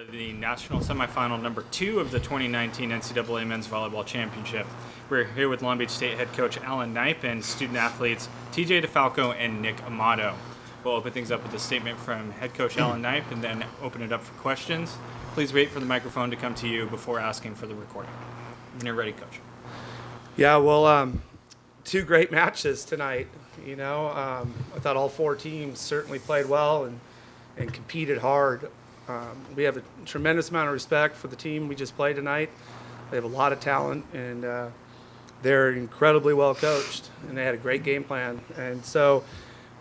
for the national semifinal number 2 of the 2019 NCAA Men's Volleyball Championship. We're here with Long Beach State head coach Alan Knipe and student athletes TJ DeFalco and Nick Amato. We'll open things up with a statement from head coach Alan Knipe and then open it up for questions. Please wait for the microphone to come to you before asking for the recording. When you're ready, coach. Yeah, well, 2 great matches tonight. I thought all 4 teams certainly played well and competed hard. We have a tremendous amount of respect for the team we just played tonight. They have a lot of talent, and they're incredibly well coached, and they had a great game plan. And so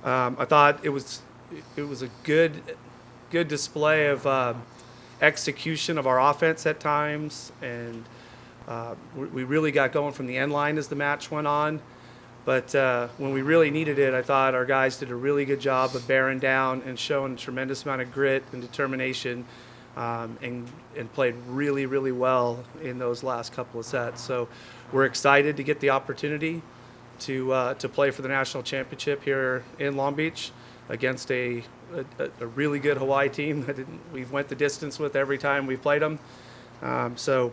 I thought it was a good display of execution of our offense at times, and we really got going from the end line as the match went on. But when we really needed it, I thought our guys did a really good job of bearing down and showing a tremendous amount of grit and determination, and played really, really well in those last couple of sets. So we're excited to get the opportunity to play for the national championship here in Long Beach against a really good Hawaii team that we've went the distance with every time we've played them. So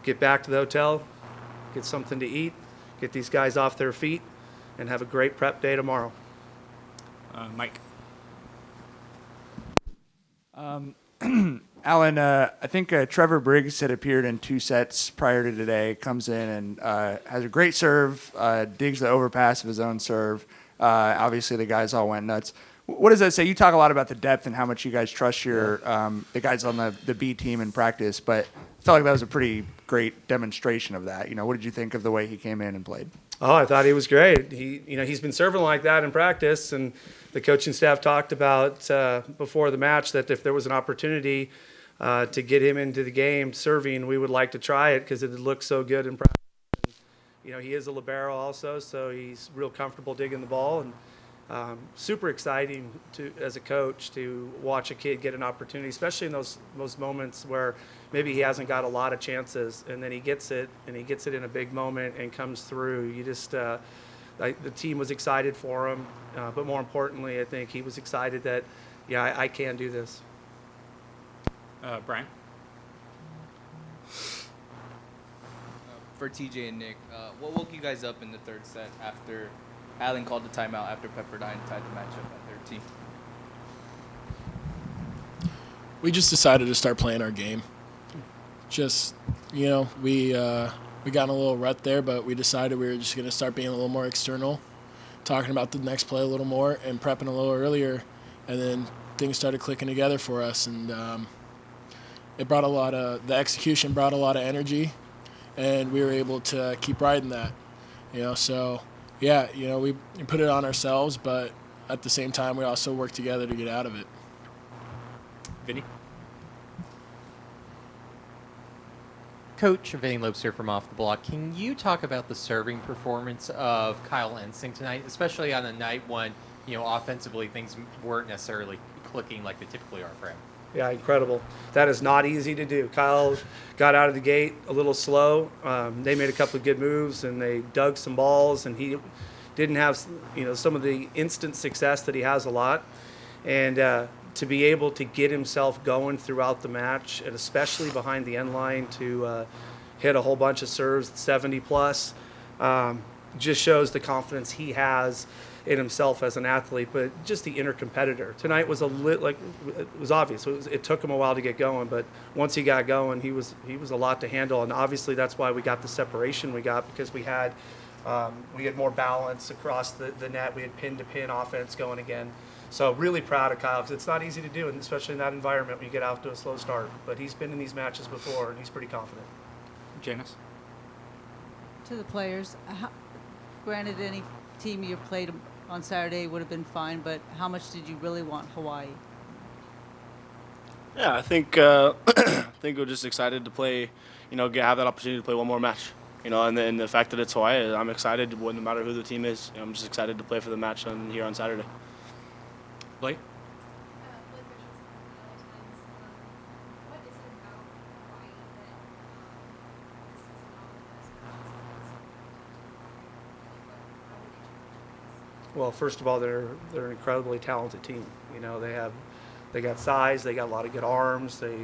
get back to the hotel, get something to eat, get these guys off their feet, and have a great prep day tomorrow. Mike. Alan, I think Trevor Briggs had appeared in 2 sets prior to today, comes in and has a great serve, digs the overpass of his own serve. Obviously, the guys all went nuts. What does that say? You talk a lot about the depth and how much you guys trust your the guys on the B team in practice, but I felt like that was a pretty great demonstration of that. What did you think of the way he came in and played? Oh, I thought he was great. He's been serving like that in practice, and the coaching staff talked about before the match that if there was an opportunity to get him into the game serving, we would like to try it because it looked so good in practice. And, he is a libero also, so he's real comfortable digging the ball, and super exciting as a coach to watch a kid get an opportunity, especially in those moments where maybe he hasn't got a lot of chances, and then he gets it in a big moment and comes through. You just the team was excited for him, but more importantly, I think he was excited that I can do this. Brian. For TJ and Nick, what woke you guys up in the 3rd set after Allen called the timeout after Pepperdine tied the matchup at 13? We just decided to start playing our game. Just, we got in a little rut there, but we decided we were just going to start being a little more external, talking about the next play a little more and prepping a little earlier, and then things started clicking together for us, and the execution brought a lot of energy, and we were able to keep riding that, so yeah, we put it on ourselves, but at the same time, we also work together to get out of it. Vinny. Coach, Vinny Lopes here from Off the Block. Can you talk about the serving performance of Kyle Lansing tonight, especially on a night when, offensively things weren't necessarily clicking like they typically are for him? Yeah, incredible. That is not easy to do. Kyle got out of the gate a little slow. They made a couple of good moves, and they dug some balls, and he didn't have, some of the instant success that he has a lot. And to be able to get himself going throughout the match, and especially behind the end line to hit a whole bunch of serves, 70 plus, just shows the confidence he has in himself as an athlete, but just the inner competitor. Tonight was it was obvious. It took him a while to get going, but once he got going, he was a lot to handle, and obviously that's why we got the separation we got, because we had more balance across the net. We had pin-to-pin offense going again. So really proud of Kyle, because it's not easy to do, and especially in that environment when you get out to a slow start. But he's been in these matches before, and he's pretty confident. Janice. To the players, granted any team you played on Saturday would have been fine, but how much did you really want Hawaii? Yeah, I think we're just excited to play, have that opportunity to play one more match. And then the fact that it's Hawaii, I'm excited no matter who the team is. I'm just excited to play for the match here on Saturday. Blake? Well, first of all, they're an incredibly talented team. They have They got size. They got a lot of good arms. They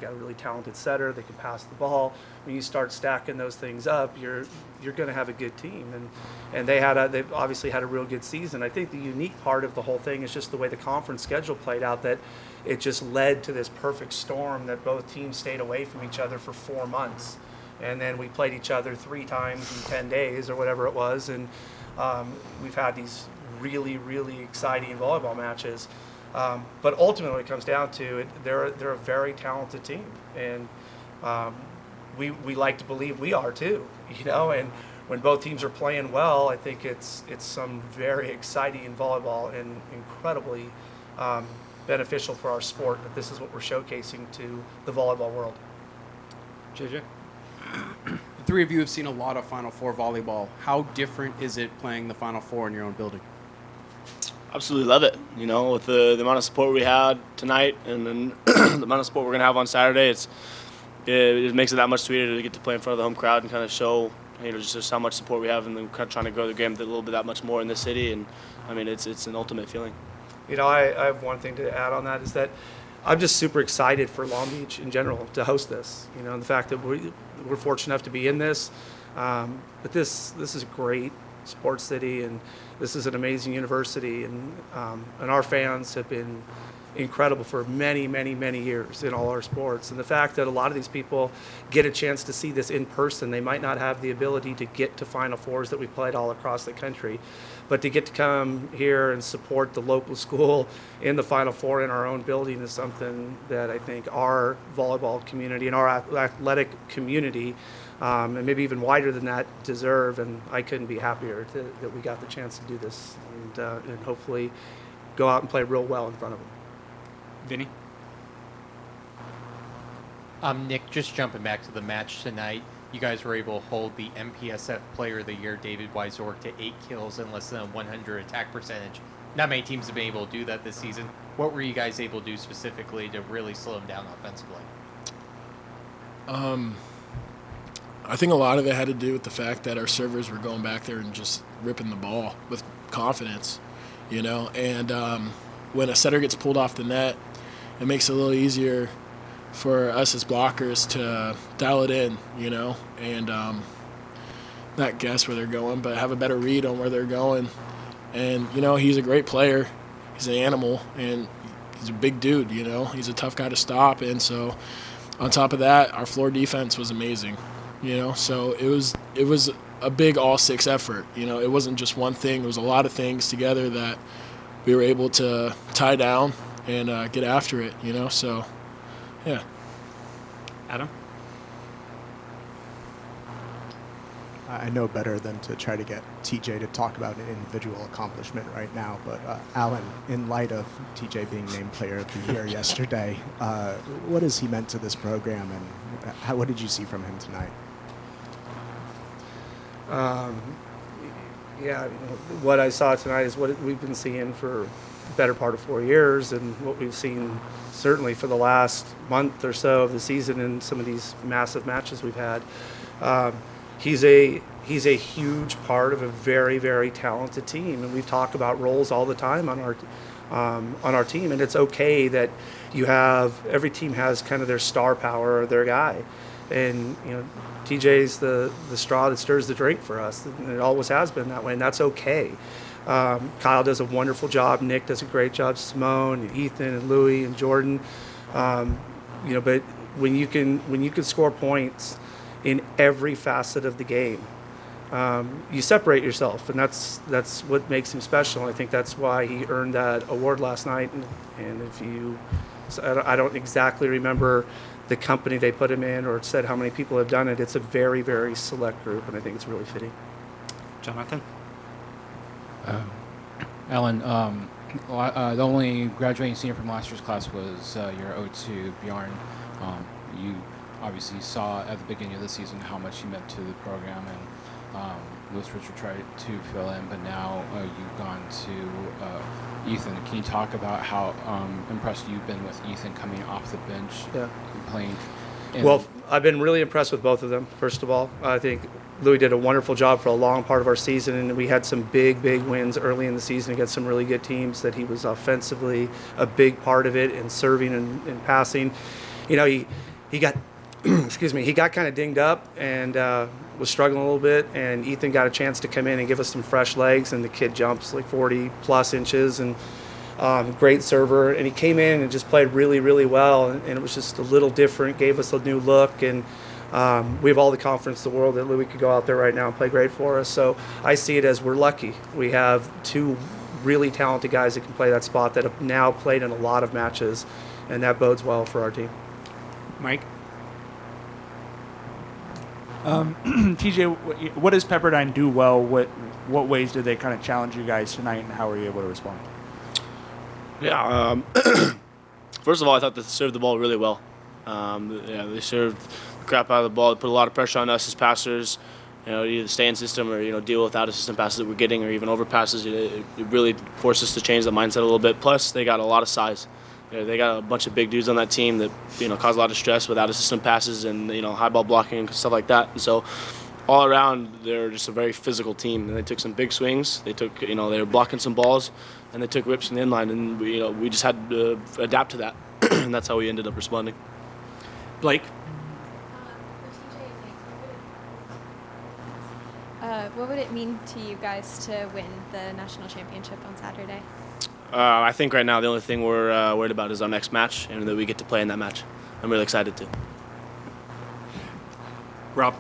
got a really talented setter. They can pass the ball. When you start stacking those things up, you're going to have a good team. And they've obviously had a real good season. I think the unique part of the whole thing is just the way the conference schedule played out, that it just led to this perfect storm that both teams stayed away from each other for 4 months. And then we played each other 3 times in 10 days or whatever it was. And we've had these really, really exciting volleyball matches. But ultimately, what it comes down to, they're a very talented team. And we like to believe we are too, and when both teams are playing well, I think it's some very exciting volleyball and incredibly beneficial for our sport that this is what we're showcasing to the volleyball world. JJ? The three of you have seen a lot of Final Four volleyball. How different is it playing the Final Four in your own building? Absolutely love it. With the amount of support we had tonight and then the amount of support we're going to have on Saturday, it makes it that much sweeter to get to play in front of the home crowd and kind of show just how much support we have, and then kind of trying to grow the game a little bit that much more in this city. And I mean, it's an ultimate feeling. I have one thing to add on that, is that I'm just super excited for Long Beach in general to host this. And the fact that we're fortunate enough to be in this, but this is a great sports city, and this is an amazing university, and our fans have been incredible for many, many, many years in all our sports. And the fact that a lot of these people get a chance to see this in person, they might not have the ability to get to Final Fours that we played all across the country, but to get to come here and support the local school in the Final Four in our own building is something that I think our volleyball community and our athletic community, and maybe even wider than that, deserve. And I couldn't be happier that we got the chance to do this and hopefully go out and play real well in front of them. Vinny? Nick, just jumping back to the match tonight, you guys were able to hold the MPSF Player of the Year, David Weisork, to 8 kills and less than a 100 attack percentage. Not many teams have been able to do that this season. What were you guys able to do specifically to really slow him down offensively? I think a lot of it had to do with the fact that our servers were going back there and just ripping the ball with confidence, and when a setter gets pulled off the net, it makes it a little easier for us as blockers to dial it in, and not guess where they're going, but have a better read on where they're going. And, he's a great player. He's an animal, and he's a big dude, He's a tough guy to stop. And so on top of that, our floor defense was amazing, So it was a big all-six effort. It wasn't just one thing. It was a lot of things together that we were able to tie down and get after it, So, yeah. Adam? I know better than to try to get TJ to talk about an individual accomplishment right now, but Alan, in light of TJ being named Player of the Year yesterday, what has he meant to this program, and what did you see from him tonight? What I saw tonight is what we've been seeing for the better part of 4 years, and what we've seen certainly for the last month or so of the season in some of these massive matches we've had. He's a huge part of a very, very talented team, and we've talked about roles all the time on our team. And it's okay that every team has kind of their star power or their guy, and TJ's the straw that stirs the drink for us, and it always has been that way, and that's okay. Kyle does a wonderful job. Nick does a great job. Simone and Ethan and Louie and Jordan, but when you can score points in every facet of the game, you separate yourself, and that's what makes him special. And I think that's why he earned that award last night. And I don't exactly remember the company they put him in or said how many people have done it. It's a very, very select group, and I think it's really fitting. Jonathan? Alan, the only graduating senior from last year's class was your O2, Bjorn. You obviously saw at the beginning of the season how much he meant to the program, and Lewis Richard tried to fill in, but now you've gone to Ethan. Can you talk about how impressed you've been with Ethan coming off the bench and playing Well, I've been really impressed with both of them, first of all. I think Louis did a wonderful job for a long part of our season, and we had some big wins early in the season against some really good teams that he was offensively a big part of it in serving and passing. You know, he got, excuse me, he got kind of dinged up and was struggling a little bit, and Ethan got a chance to come in and give us some fresh legs, and the kid jumps like 40-plus inches, and great server, and he came in and just played really well, and it was just a little different, gave us a new look, and we have all the confidence in the world that Louis could go out there right now and play great for us. So I see it as we're lucky. We have two really talented guys that can play that spot that have now played in a lot of matches, and that bodes well for our team. Mike? TJ, what does Pepperdine do well? What ways did they kind of challenge you guys tonight, and how were you able to respond? Yeah. First of all, I thought they served the ball really well. They served the crap out of the ball. They put a lot of pressure on us as passers. You know, either stay in system or deal with out of system passes that we're getting, or even overpasses. It really forced us to change the mindset a little bit. Plus, they got a lot of size. They got a bunch of big dudes on that team that cause a lot of stress with out of system passes and high ball blocking and stuff like that. And so, all around, they're just a very physical team. And they took some big swings. They took they were blocking some balls, and they took rips from the inline. And we just had to adapt to that, and that's how we ended up responding. Blake? What would it mean to you guys to win the national championship on Saturday? I think right now the only thing we're worried about is our next match, and that we get to play in that match. I'm really excited to. Rob?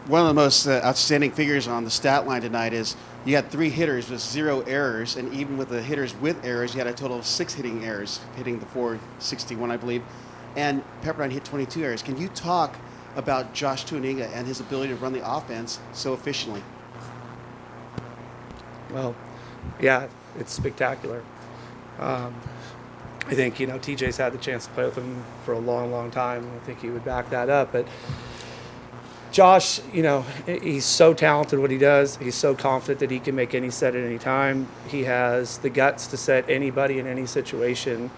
One of the most outstanding figures on the stat line tonight is you had 3 hitters with 0 errors, and even with the hitters with errors, you had a total of 6 hitting errors, hitting the 461, I believe, and Pepperdine hit 22 errors. Can you talk about Josh Tuaniga and his ability to run the offense so efficiently? Well, yeah, it's spectacular. I think, TJ's had the chance to play with him for a long time. I think he would back that up. But Josh, he's so talented what he does. He's so confident that he can make any set at any time. He has the guts to set anybody in any situation.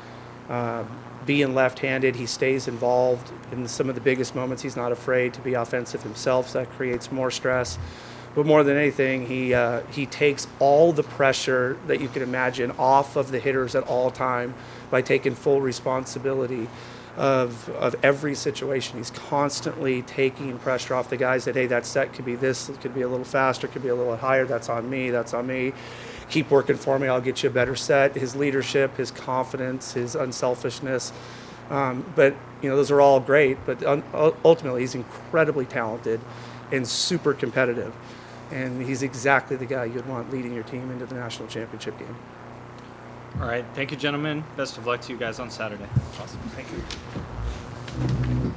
Being left-handed, he stays involved in some of the biggest moments. He's not afraid to be offensive himself, so that creates more stress. But more than anything, he takes all the pressure that you can imagine off of the hitters at all time by taking full responsibility of every situation. He's constantly taking pressure off the guys that, hey, that set could be this, it could be a little faster, it could be a little higher, that's on me. Keep working for me, I'll get you a better set. His leadership, his confidence, his unselfishness. But those are all great, but ultimately he's incredibly talented and super competitive. And he's exactly the guy you'd want leading your team into the national championship game. All right. Thank you, gentlemen. Best of luck to you guys on Saturday. Awesome. Thank you.